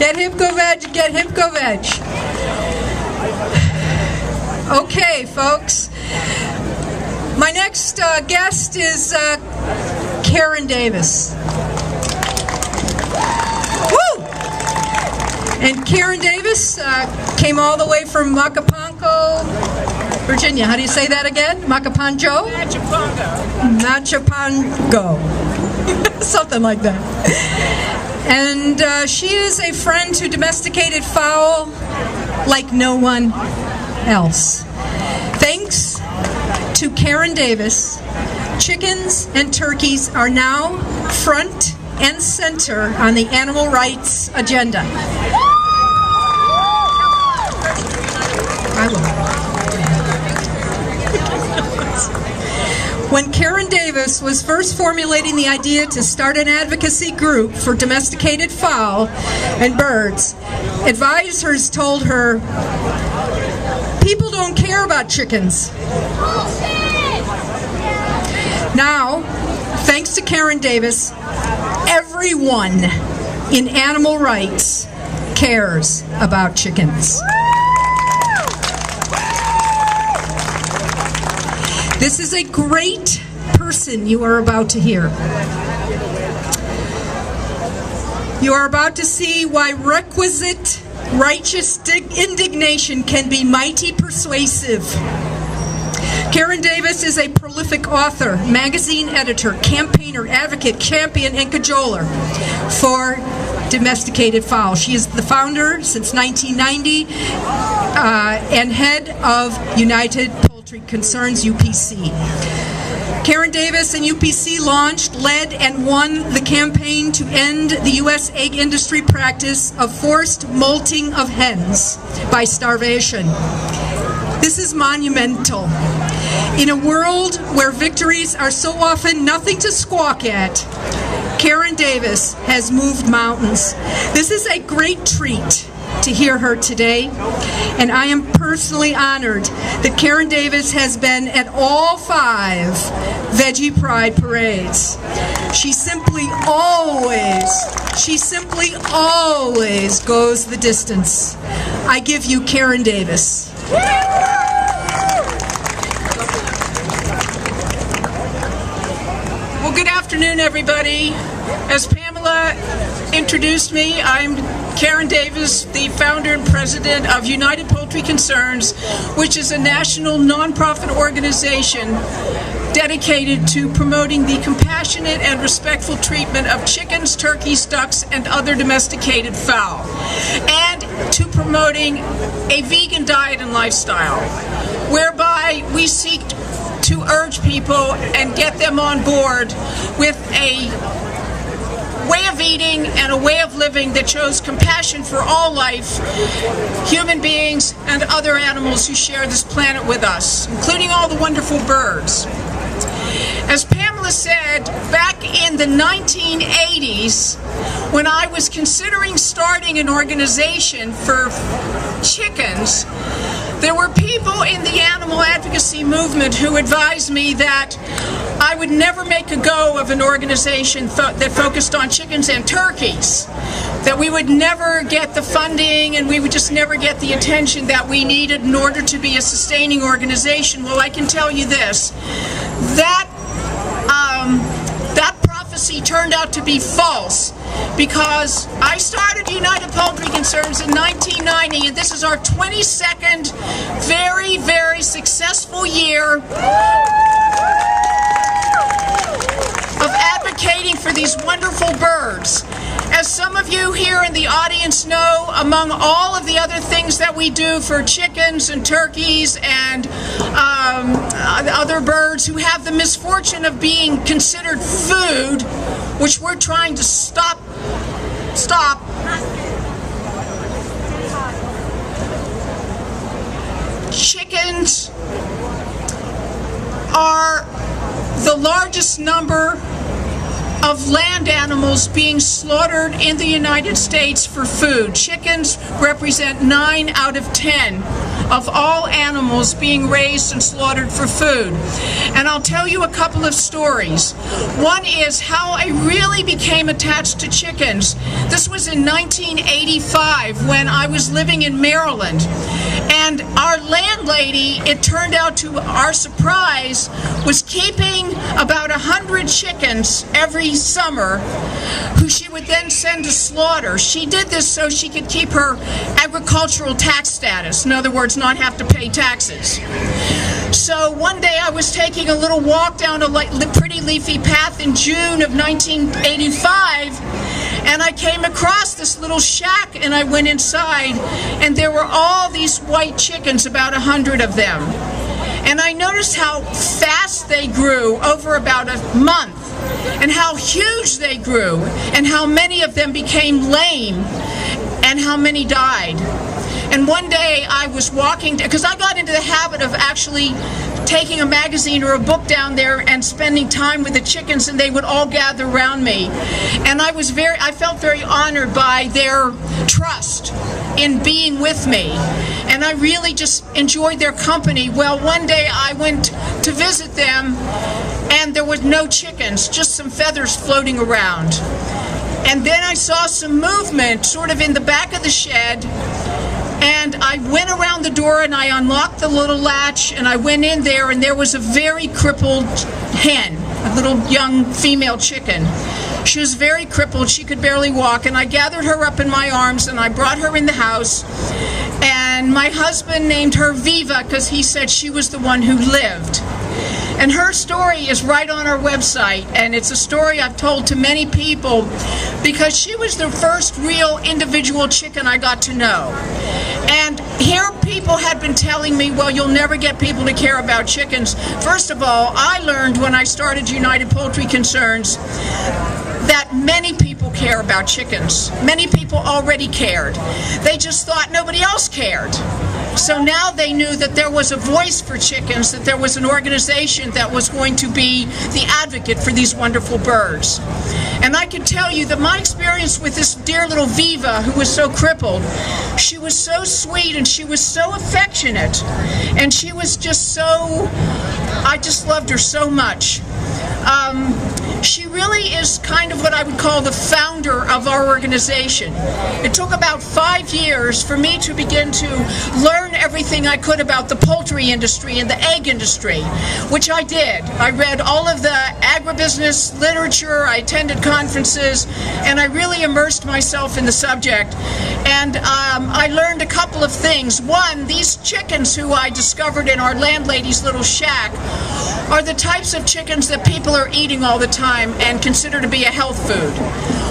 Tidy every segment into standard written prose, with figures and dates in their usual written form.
Get hip, go veg, get hip, go veg. Okay, folks. My next guest is Karen Davis. Woo! And Karen Davis came all the way from Macaponco, Virginia. How do you say that again? Macapongo? Macapongo. Something like that. And she is a friend to domesticated fowl like no one else. Thanks to Karen Davis, chickens and turkeys are now front and center on the animal rights agenda. When Karen Davis was first formulating the idea to start an advocacy group for domesticated fowl and birds, advisors told her, "People don't care about chickens." Now, thanks to Karen Davis, everyone in animal rights cares about chickens. This is a great person you are about to hear. You are about to see why requisite righteous indignation can be mighty persuasive. Karen Davis is a prolific author, magazine editor, campaigner, advocate, champion, and cajoler for domesticated fowl. She is the founder since 1990 and head of United Poultry Concerns, UPC. Karen Davis and UPC launched, led, and won the campaign to end the U.S. egg industry practice of forced molting of hens by starvation. This is monumental. In a world where victories are so often nothing to squawk at, Karen Davis has moved mountains. This is a great treat to hear her today, and I am personally honored that Karen Davis has been at all 5 Veggie Pride Parades. She simply always goes the distance. I give you Karen Davis. Well, good afternoon, everybody. As Pamela introduced me, I'm Karen Davis, the founder and president of United Poultry Concerns, which is a national nonprofit organization dedicated to promoting the compassionate and respectful treatment of chickens, turkeys, ducks, and other domesticated fowl, and to promoting a vegan diet and lifestyle, whereby we seek to urge people and get them on board with a way of eating and a way of living that shows compassion for all life, human beings and other animals who share this planet with us, including all the wonderful birds. As Pamela said, back in the 1980s, when I was considering starting an organization for chickens, there were people in the animal advocacy movement who advised me that I would never make a go of an organization that focused on chickens and turkeys, that we would never get the funding and we would just never get the attention that we needed in order to be a sustaining organization. Well, I can tell you this, that prophecy turned out to be false, because I started United Poultry Concerns in 1990, and this is our 22nd very, very successful year of advocating for these wonderful birds. As some of you here in the audience know, among all of the other things that we do for chickens and turkeys and other birds who have the misfortune of being considered food, which we're trying to stop. Chickens are the largest number of land animals being slaughtered in the United States for food. Chickens represent 9 out of 10 of all animals being raised and slaughtered for food. And I'll tell you a couple of stories. One is how I really became attached to chickens. This was in 1985 when I was living in Maryland. And our landlady, it turned out to our surprise, was keeping about 100 chickens every summer who she would then send to slaughter. She did this so she could keep her agricultural tax status. In other words, not have to pay taxes. So one day I was taking a little walk down a pretty leafy path in June of 1985, and I came across this little shack, and I went inside, and there were all these white chickens, about 100 of them. And I noticed how fast they grew over about a month, and how huge they grew, and how many of them became lame, and how many died. And one day I was walking, because I got into the habit of actually taking a magazine or a book down there and spending time with the chickens, and they would all gather around me. And I felt very honored by their trust in being with me. And I really just enjoyed their company. Well, one day I went to visit them, and there was no chickens, just some feathers floating around. And then I saw some movement sort of in the back of the shed, and I went around the door and I unlocked the little latch, and I went in there, and there was a very crippled hen, a little young female chicken. She was very crippled, she could barely walk, and I gathered her up in my arms and I brought her in the house, and my husband named her Viva because he said she was the one who lived. And her story is right on our website, and it's a story I've told to many people because she was the first real individual chicken I got to know. And here people had been telling me, well, you'll never get people to care about chickens. First of all, I learned when I started United Poultry Concerns that many people care about chickens. Many people already cared. They just thought nobody else cared. So now they knew that there was a voice for chickens, that there was an organization that was going to be the advocate for these wonderful birds. And I can tell you that my experience with this dear little Viva, who was so crippled, she was so sweet and she was so affectionate, and she was just so, I just loved her so much. She really is kind of what I would call the founder of our organization. It took about 5 years for me to begin to learn everything I could about the poultry industry and the egg industry, which I did. I read all of the agribusiness literature, I attended conferences, and I really immersed myself in the subject. And I learned a couple of things. One, these chickens who I discovered in our landlady's little shack are the types of chickens that people are eating all the time and consider to be a health food.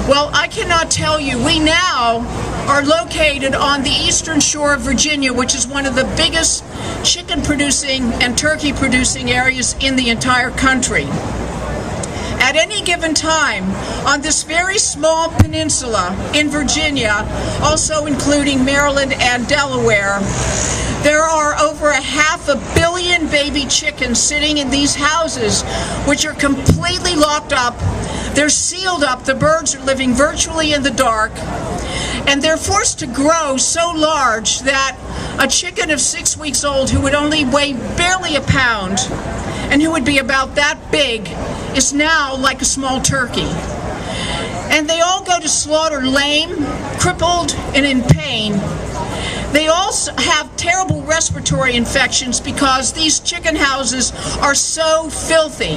Well, I cannot tell you, we now are located on the eastern shore of Virginia, which is one of the biggest chicken producing and turkey producing areas in the entire country. At any given time, on this very small peninsula in Virginia, also including Maryland and Delaware, there are over 500 million baby chickens sitting in these houses, which are completely locked up. They're sealed up. The birds are living virtually in the dark, and they're forced to grow so large that a chicken of 6 weeks old who would only weigh barely a pound and who would be about that big is now like a small turkey. And they all go to slaughter lame, crippled, and in pain. They also have terrible respiratory infections because these chicken houses are so filthy.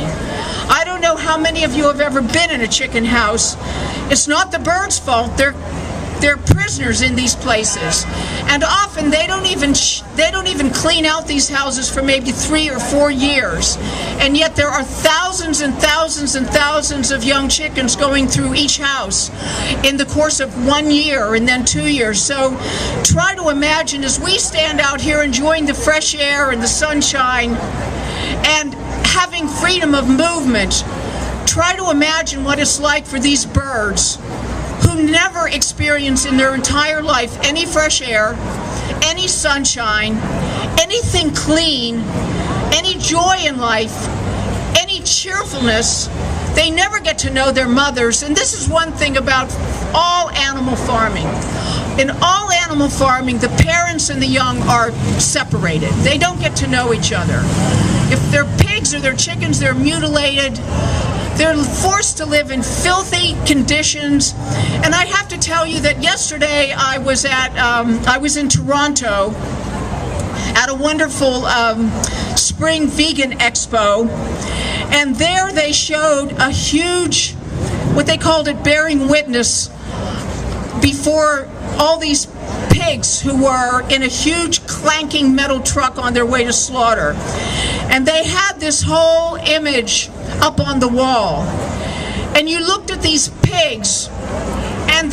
I don't know how many of you have ever been in a chicken house. It's not the birds' fault. They're prisoners in these places, and often they don't even clean out these houses for maybe 3 or 4 years, and yet there are thousands and thousands and thousands of young chickens going through each house in the course of 1 year and then 2 years. So try to imagine, as we stand out here enjoying the fresh air and the sunshine and having freedom of movement, try to imagine what it's like for these birds who never experience in their entire life any fresh air, any sunshine, anything clean, any joy in life, any cheerfulness. They never get to know their mothers, and this is one thing about all animal farming. In all animal farming, the parents and the young are separated. They don't get to know each other. If they're pigs or they're chickens, they're mutilated. They're forced to live in filthy conditions. And I have to tell you that yesterday I was in Toronto at a wonderful spring vegan expo, and there they showed a huge, what they called it, bearing witness before all these pigs who were in a huge clanking metal truck on their way to slaughter. And they had this whole image up on the wall. And you looked at these pigs, and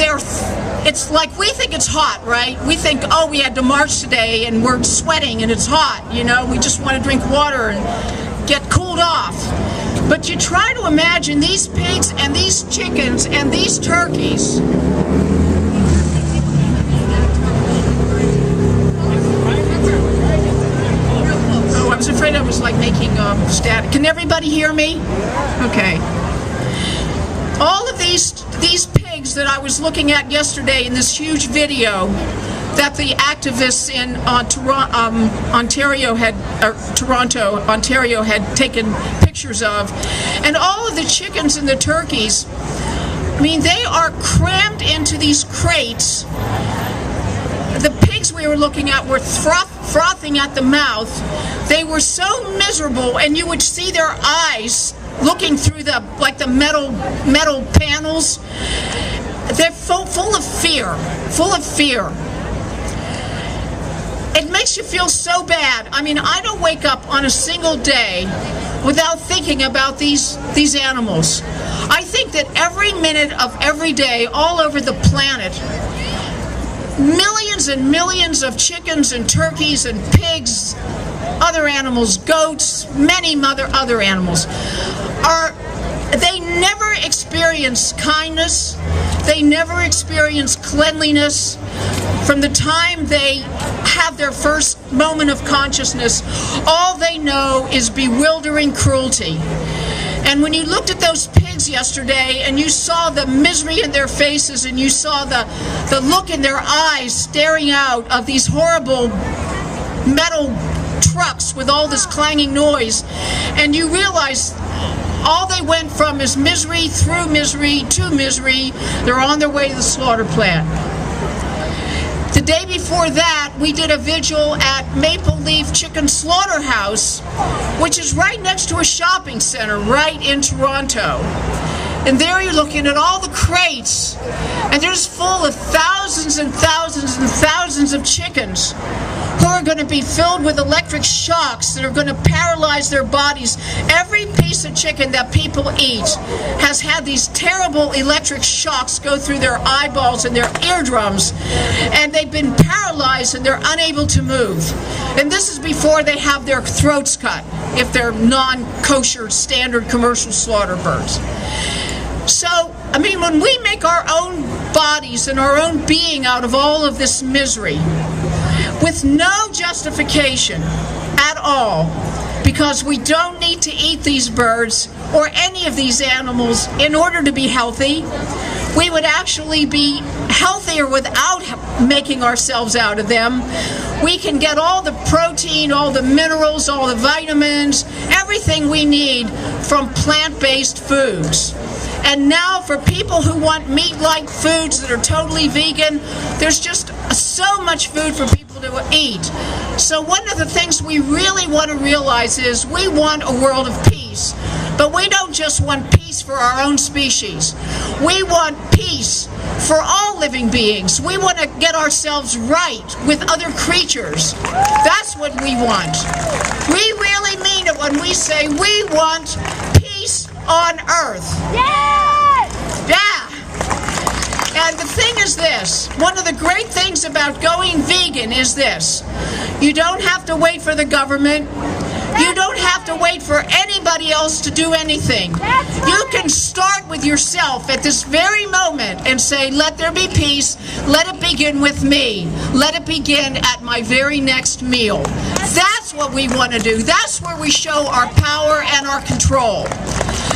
it's like, we think it's hot, right? We think, oh, we had to march today and we're sweating and it's hot, you know, we just want to drink water and get cooled off. But you try to imagine these pigs and these chickens and these turkeys. Oh, I was afraid I was like making static. Can everybody hear me? Okay. All of these pigs that I was looking at yesterday in this huge video that the activists in Toronto, Ontario had taken pictures of, and all of the chickens and the turkeys, I mean, they are crammed into these crates. The pigs we were looking at were frothing at the mouth. They were so miserable, and you would see their eyes looking through the metal panels. They're full of fear, It makes you feel so bad. I mean, I don't wake up on a single day without thinking about these animals. I think that every minute of every day, all over the planet, millions and millions of chickens and turkeys and pigs, other animals, goats, many other animals, they never experience kindness. They never experience cleanliness. From the time they have their first moment of consciousness, all they know is bewildering cruelty. And when you looked at those pigs yesterday and you saw the misery in their faces and you saw the look in their eyes staring out of these horrible metal trucks with all this clanging noise, and you realize all they went from is misery through misery to misery. They're on their way to the slaughter plant. The day before that, we did a vigil at Maple Leaf Chicken Slaughterhouse, which is right next to a shopping center right in Toronto. And there you're looking at all the crates, and they're just full of thousands and thousands and thousands of chickens who are going to be filled with electric shocks that are going to paralyze their bodies. Every piece of chicken that people eat has had these terrible electric shocks go through their eyeballs and their eardrums, and they've been paralyzed and they're unable to move. And this is before they have their throats cut, if they're non-kosher, standard commercial slaughter birds. So, I mean, when we make our own bodies and our own being out of all of this misery, with no justification at all, because we don't need to eat these birds or any of these animals in order to be healthy, we would actually be healthier without making ourselves out of them. We can get all the protein, all the minerals, all the vitamins, everything we need from plant-based foods. And now for people who want meat-like foods that are totally vegan, there's just so much food for people to eat. So one of the things we really want to realize is we want a world of peace. But we don't just want peace for our own species. We want peace for all living beings. We want to get ourselves right with other creatures. That's what we want. We really mean it when we say we want peace on earth. Yeah! And the thing is this, one of the great things about going vegan is this: you don't have to wait for the government. You don't have to wait for anybody else to do anything. You can start with yourself at this very moment and say, let there be peace. Let it begin with me. Let it begin at my very next meal. That's what we want to do. That's where we show our power and our control.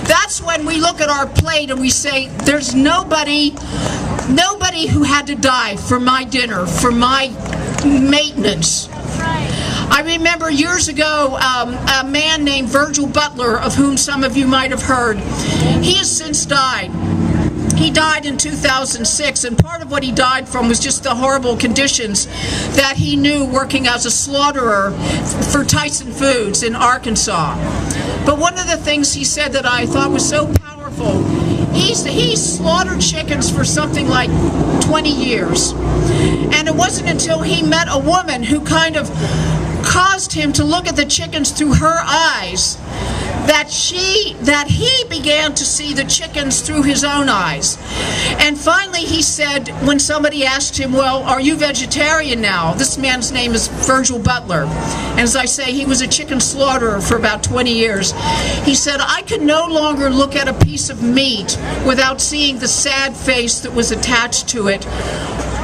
That's when we look at our plate and we say, there's nobody who had to die for my dinner, for my maintenance. I remember years ago a man named Virgil Butler, of whom some of you might have heard. He has since died. He died in 2006, and part of what he died from was just the horrible conditions that he knew working as a slaughterer for Tyson Foods in Arkansas. But one of the things he said that I thought was so powerful, he slaughtered chickens for something like 20 years. And it wasn't until he met a woman who kind of caused him to look at the chickens through her eyes that he began to see the chickens through his own eyes. And finally he said, when somebody asked him, well, are you vegetarian now? This man's name is Virgil Butler. And as I say, he was a chicken slaughterer for about 20 years. He said, I could no longer look at a piece of meat without seeing the sad face that was attached to it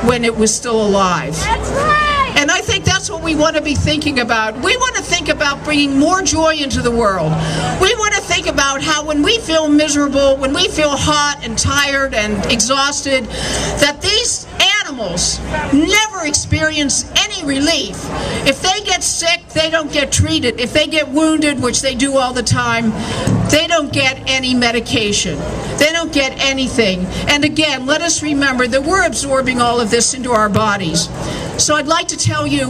when it was still alive. That's right. And I think that's what we want to be thinking about. We want to think about bringing more joy into the world. We want to think about how when we feel miserable, when we feel hot and tired and exhausted, that these animals never experience any relief. If they get sick, they don't get treated. If they get wounded, which they do all the time, they don't get any medication. They don't get anything. And again, let us remember that we're absorbing all of this into our bodies. So I'd like to tell you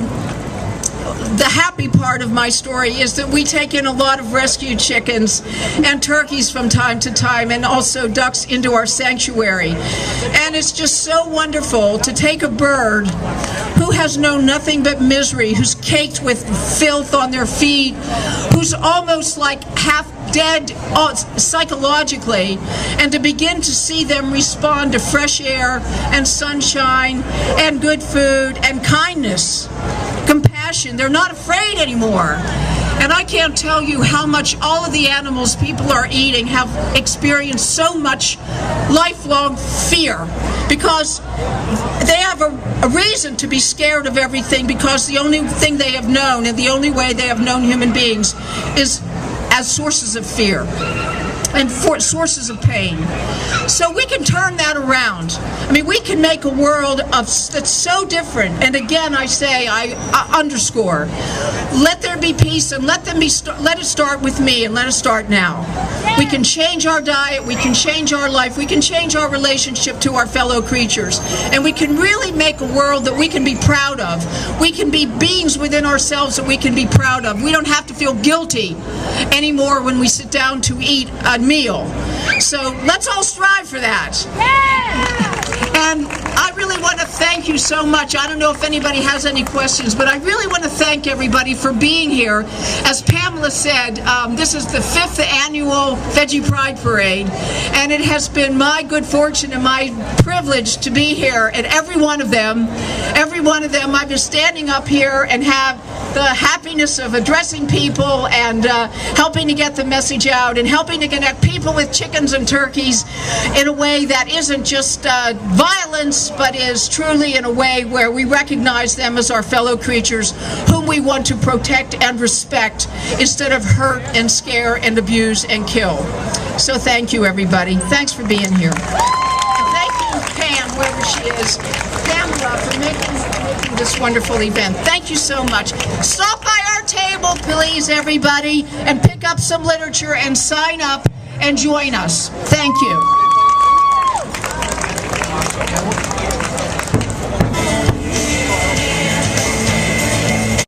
the happy part of my story is that we take in a lot of rescued chickens and turkeys from time to time, and also ducks into our sanctuary. And it's just so wonderful to take a bird who has known nothing but misery, who's caked with filth on their feet, who's almost like half dead psychologically, and to begin to see them respond to fresh air and sunshine and good food and kindness, compassion. They're not afraid anymore. And I can't tell you how much all of the animals people are eating have experienced so much lifelong fear, because they have a reason to be scared of everything, because the only thing they have known, and the only way they have known human beings, is as sources of fear and sources of pain. So we can turn that around. I mean, we can make a world that's so different. And again, I say, I underscore, let there be peace, and let it start with me, and let it start now. We can change our diet, we can change our life, we can change our relationship to our fellow creatures, and we can really make a world that we can be proud of. We can be beings within ourselves that we can be proud of. We don't have to feel guilty anymore when we sit down to eat a meal. So let's all strive for that. And I really want to thank you so much. I don't know if anybody has any questions, but I really want to thank everybody for being here. As Pamela said, this is the 5th annual Veggie Pride Parade, and it has been my good fortune and my privilege to be here at every one of them. Every one of them, I've been standing up here and have the happiness of addressing people and helping to get the message out and helping to connect people with chickens and turkeys in a way that isn't just violence, but is truly in a way where we recognize them as our fellow creatures whom we want to protect and respect instead of hurt and scare and abuse and kill. So thank you, everybody. Thanks for being here. And thank you, Pam, wherever she is, Pamela, for making this wonderful event. Thank you so much. Stop by our table, please, everybody, and pick up some literature and sign up and join us. Thank you.